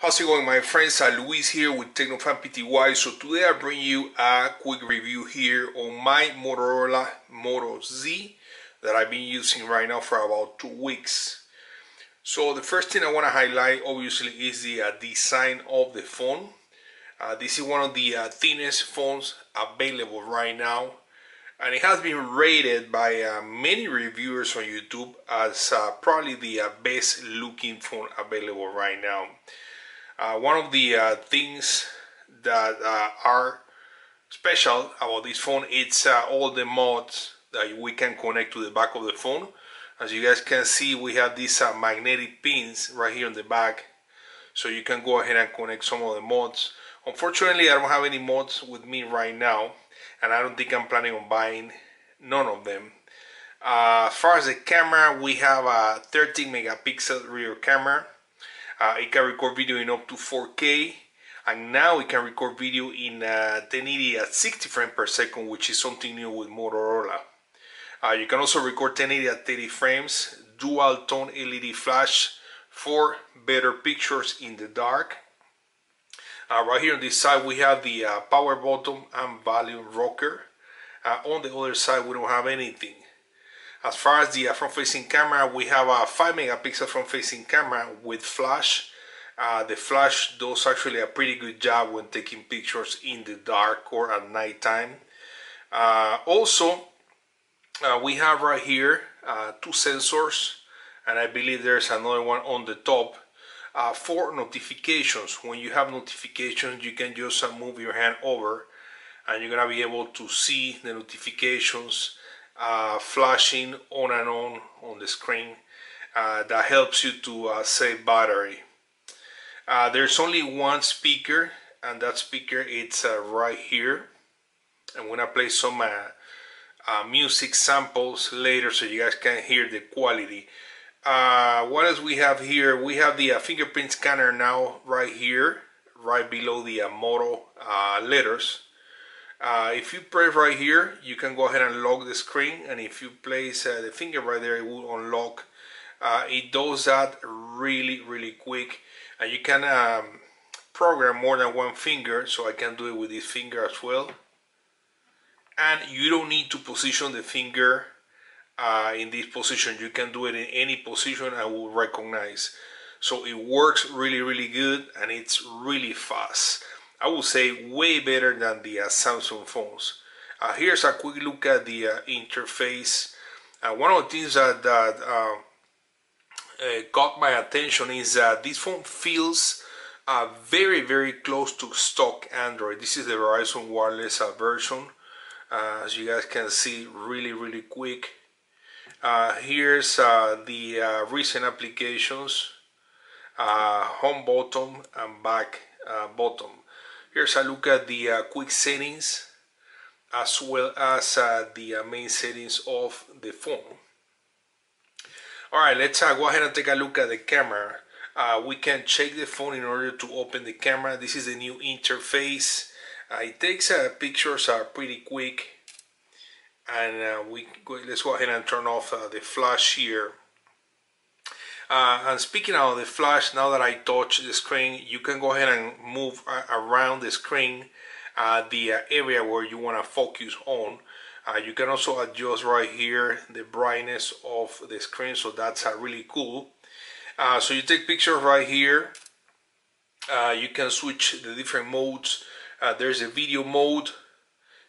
How's it going, my friends? Luis here with TechnoFan Pty. So today I bring you a quick review here on my Motorola Moto Z that I've been using right now for about 2 weeks. So the first thing I want to highlight obviously is the design of the phone. This is one of the thinnest phones available right now, and it has been rated by many reviewers on YouTube as probably the best looking phone available right now. One of the things that are special about this phone, it's all the mods that we can connect to the back of the phone. As you guys can see, we have these magnetic pins right here on the back, so you can go ahead and connect some of the mods. Unfortunately, I don't have any mods with me right now, and I don't think I'm planning on buying none of them. As far as the camera, we have a 13 megapixel rear camera. It can record video in up to 4K, and now it can record video in 1080 at 60 frames per second, which is something new with Motorola. You can also record 1080 at 30 frames, dual tone LED flash for better pictures in the dark. Right here on this side we have the power button and volume rocker. On the other side we don't have anything. As far as the front-facing camera, we have a 5 megapixel front-facing camera with flash. The flash does actually a pretty good job when taking pictures in the dark or at nighttime. Also, we have right here 2 sensors, and I believe there's another one on the top for notifications. When you have notifications, you can just move your hand over, and you're gonna be able to see the notifications flashing on and on the screen. That helps you to save battery. There's only one speaker, and that speaker it's right here. I'm gonna play some music samples later so you guys can hear the quality. What else we have here? We have the fingerprint scanner now right here, right below the Moto letters. If you press right here, you can go ahead and lock the screen, and if you place the finger right there, it will unlock. It does that really quick, and you can program more than one finger, so I can do it with this finger as well. And you don't need to position the finger in this position. You can do it in any position and will recognize. So it works really good, and it's really fast. I would say way better than the Samsung phones. Here's a quick look at the interface. One of the things that caught my attention is that this phone feels very close to stock Android. This is the Verizon wireless version. As you guys can see, really quick. Here's the recent applications, home button and back button. Here's a look at the quick settings, as well as the main settings of the phone. Alright, let's go ahead and take a look at the camera. We can check the phone in order to open the camera. This is the new interface. It takes pictures pretty quick, and let's go ahead and turn off the flash here. And speaking of the flash, now that I touch the screen, you can go ahead and move around the screen the area where you want to focus on. You can also adjust right here the brightness of the screen, so that's really cool. So you take pictures right here. You can switch the different modes. There's a video mode.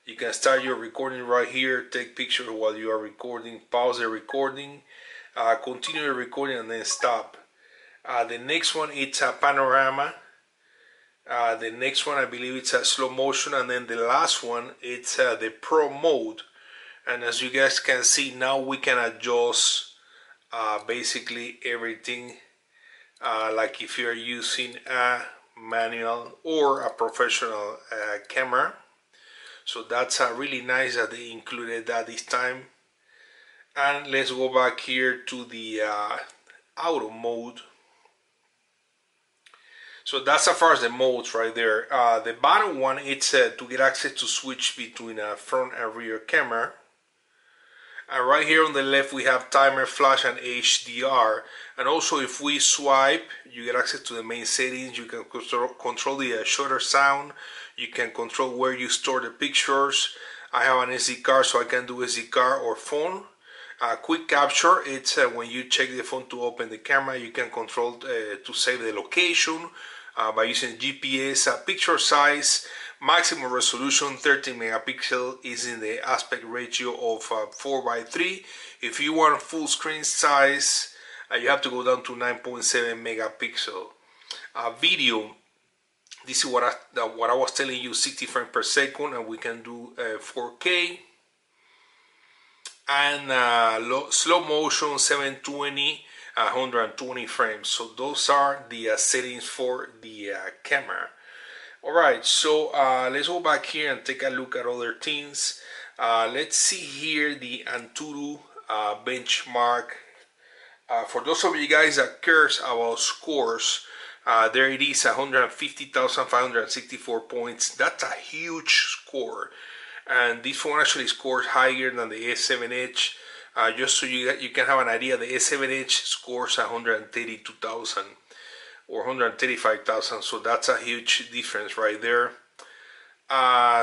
You can start your recording right here, take pictures while you are recording, pause the recording, continue the recording, and then stop. The next one, it's a panorama. The next one, I believe it's a slow motion, and then the last one, it's the pro mode. And as you guys can see, now we can adjust basically everything, like if you're using a manual or a professional camera. So that's really nice that they included that this time. And let's go back here to the auto mode. So that's as far as the modes right there. The bottom one, it's to get access to switch between a front and rear camera. And right here on the left we have timer, flash, and HDR. And also if we swipe, you get access to the main settings. You can control the shutter sound. You can control where you store the pictures. I have an SD card, so I can do SD card or phone. Quick capture, it's when you check the phone to open the camera. You can control to save the location by using GPS. Picture size, maximum resolution 13 megapixel is in the aspect ratio of 4:3. If you want full screen size, you have to go down to 9.7 megapixel. Video, this is what I was telling you, 60 frames per second, and we can do 4K. And slow motion 720, 120 frames. So those are the settings for the camera. Alright, so let's go back here and take a look at other things. Let's see here the Antutu benchmark. For those of you guys that cares about scores, there it is, 150,564 points. That's a huge score. And this phone actually scores higher than the S7 Edge. Just so you can have an idea, the S7 Edge scores 132,000 or 135,000. So that's a huge difference right there.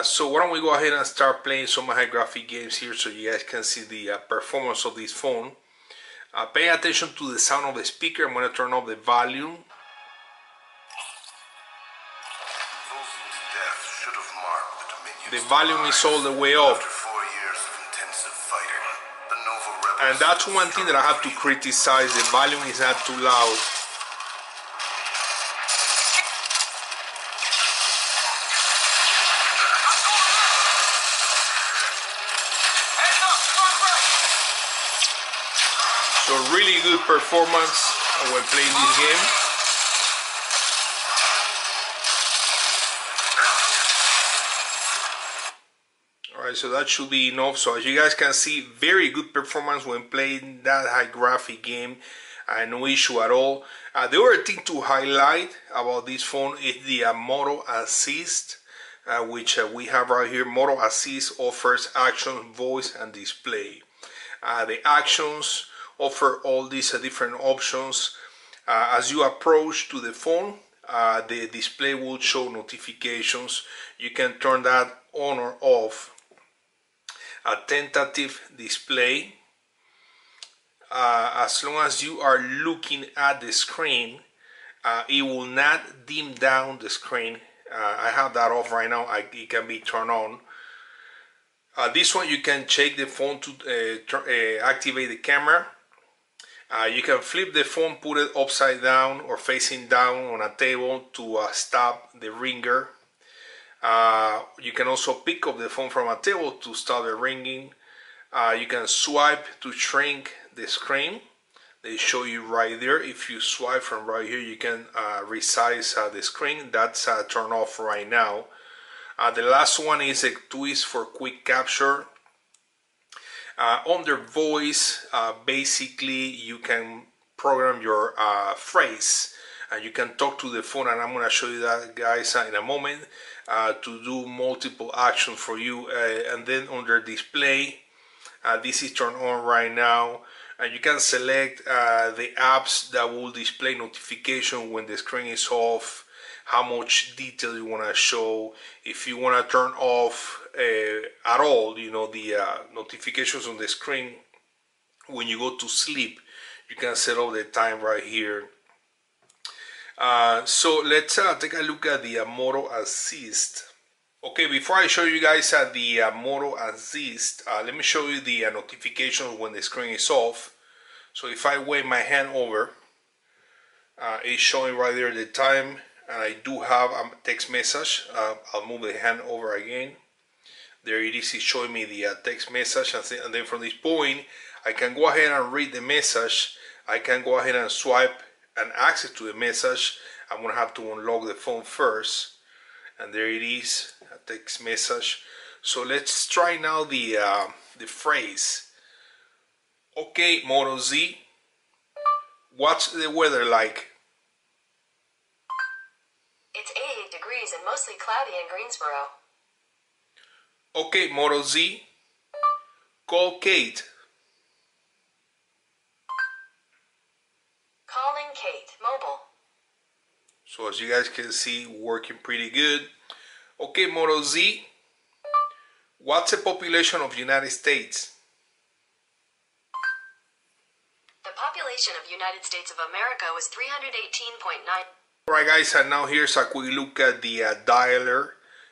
So why don't we go ahead and start playing some high graphic games here so you guys can see the performance of this phone. Pay attention to the sound of the speaker. I'm going to turn off the volume. The volume is all the way up. And that's one thing that I have to criticize. The volume is not too loud. So really good performance when playing this game. Alright, so that should be enough. So as you guys can see, very good performance when playing that high graphic game. No issue at all. The other thing to highlight about this phone is the Moto Assist, which we have right here. Moto Assist offers action, voice, and display. The actions offer all these different options. As you approach to the phone, the display will show notifications. You can turn that on or off. A tentative display. As long as you are looking at the screen, it will not dim down the screen. I have that off right now. It can be turned on. This one you can check the phone to activate the camera. You can flip the phone, put it upside down or facing down on a table to stop the ringer. You can also pick up the phone from a table to stop the ringing. You can swipe to shrink the screen. They show you right there. If you swipe from right here, you can resize the screen. That's turned off right now. The last one is a twist for quick capture. Under voice, basically you can program your phrase and you can talk to the phone, and I'm going to show you that, guys, in a moment, to do multiple actions for you. And then under display, this is turned on right now, and you can select the apps that will display notification when the screen is off, how much detail you want to show. If you want to turn off at all, you know, the notifications on the screen when you go to sleep, you can set up the time right here. So let's take a look at the Moto Assist. Okay, before I show you guys the Moto Assist, let me show you the notifications when the screen is off. So if I wave my hand over, it's showing right there the time, and I do have a text message. I'll move the hand over again. There it is, it's showing me the text message, and then from this point I can go ahead and read the message. I can go ahead and swipe and access to the message. I'm gonna have to unlock the phone first, and there it is, a text message. So let's try now the phrase. Okay, Moto Z, what's the weather like? It's 88 degrees and mostly cloudy in Greensboro. Okay, Moto Z, call Kate. So as you guys can see, working pretty good. Okay, Moto Z, what's the population of United States? The population of United States of America was 318.9. Alright guys, and now here's a quick look at the dialer.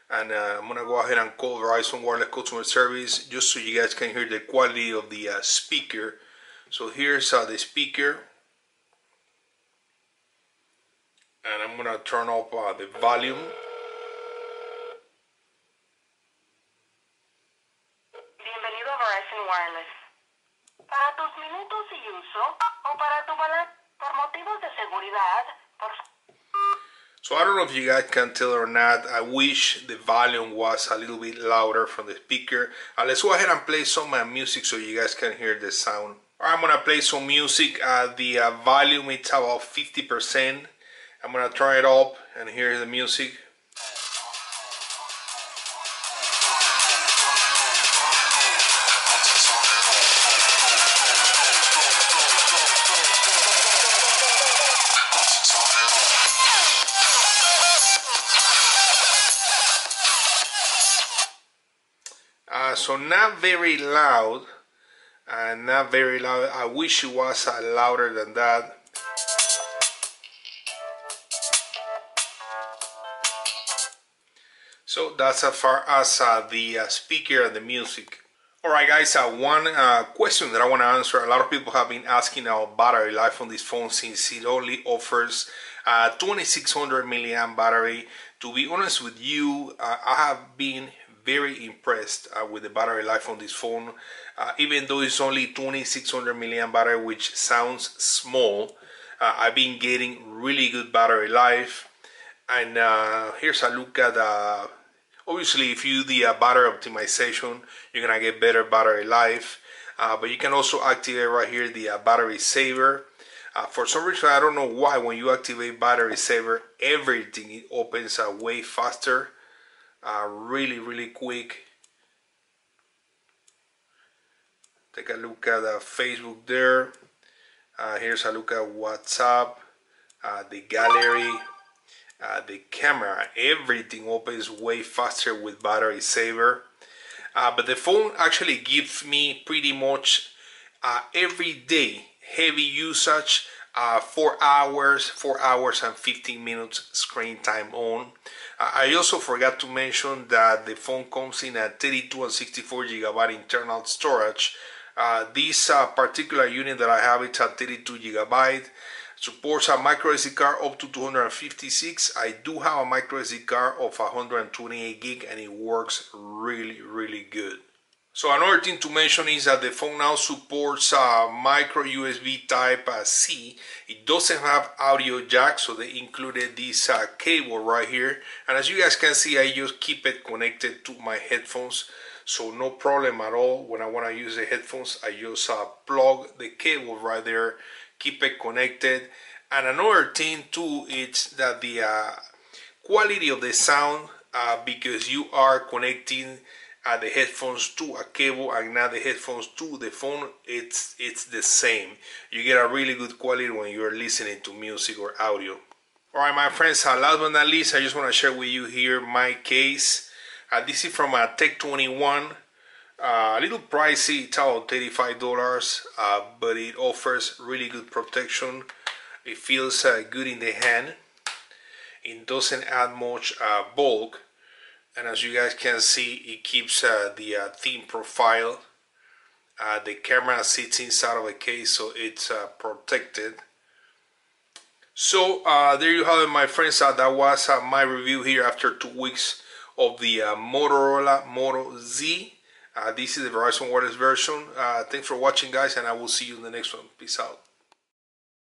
And I'm going to go ahead and call Verizon Wireless Customer Service just so you guys can hear the quality of the speaker. So here's the speaker. And I'm going to turn up the volume. Bienvenido a Verizon Wireless. Para tus minutos y uso o para tu balance por motivos de seguridad, por So I don't know if you guys can tell or not. I wish the volume was a little bit louder from the speaker. Let's go ahead and play some music so you guys can hear the sound. Alright, I'm going to play some music. The volume is about 50%. I'm going to turn it up and hear the music. So not very loud, not very loud. I wish it was louder than that. So that's as far as the speaker and the music. Alright guys, one question that I want to answer. A lot of people have been asking about battery life on this phone since it only offers 2600 milliamp battery. To be honest with you, I have been very impressed with the battery life on this phone. Even though it's only 2600 milliamp battery, which sounds small, I've been getting really good battery life. And here's a look at obviously if you do the battery optimization, you're gonna get better battery life, but you can also activate right here the battery saver. For some reason, I don't know why, when you activate battery saver, everything it opens way faster. Really quick. Take a look at Facebook there. Here's a look at WhatsApp, the gallery, the camera. Everything opens way faster with battery saver. But the phone actually gives me pretty much every day heavy usage. 4 hours and 15 minutes screen time on. I also forgot to mention that the phone comes in a 32 and 64 gigabyte internal storage. This particular unit that I have, it's a 32 gigabyte. Supports a micro SD card up to 256. I do have a micro SD card of 128 gig and it works really good. So another thing to mention is that the phone now supports micro USB type C. It doesn't have audio jack, so they included this cable right here. And as you guys can see, I just keep it connected to my headphones, so no problem at all. When I want to use the headphones, I just plug the cable right there, keep it connected. And another thing too is that the quality of the sound, because you are connecting the headphones to a cable and not the headphones to the phone, it's the same. You get a really good quality when you're listening to music or audio. Alright my friends, last but not least, I just want to share with you here my case. This is from Tech 21. A little pricey, it's about $35, but it offers really good protection. It feels good in the hand. It doesn't add much bulk. And as you guys can see, it keeps the thin profile. The camera sits inside of a case, so it's protected. So there you have it, my friends. That was my review here after 2 weeks of the Motorola Moto Z. This is the Verizon Wireless version. Thanks for watching, guys, and I will see you in the next one. Peace out.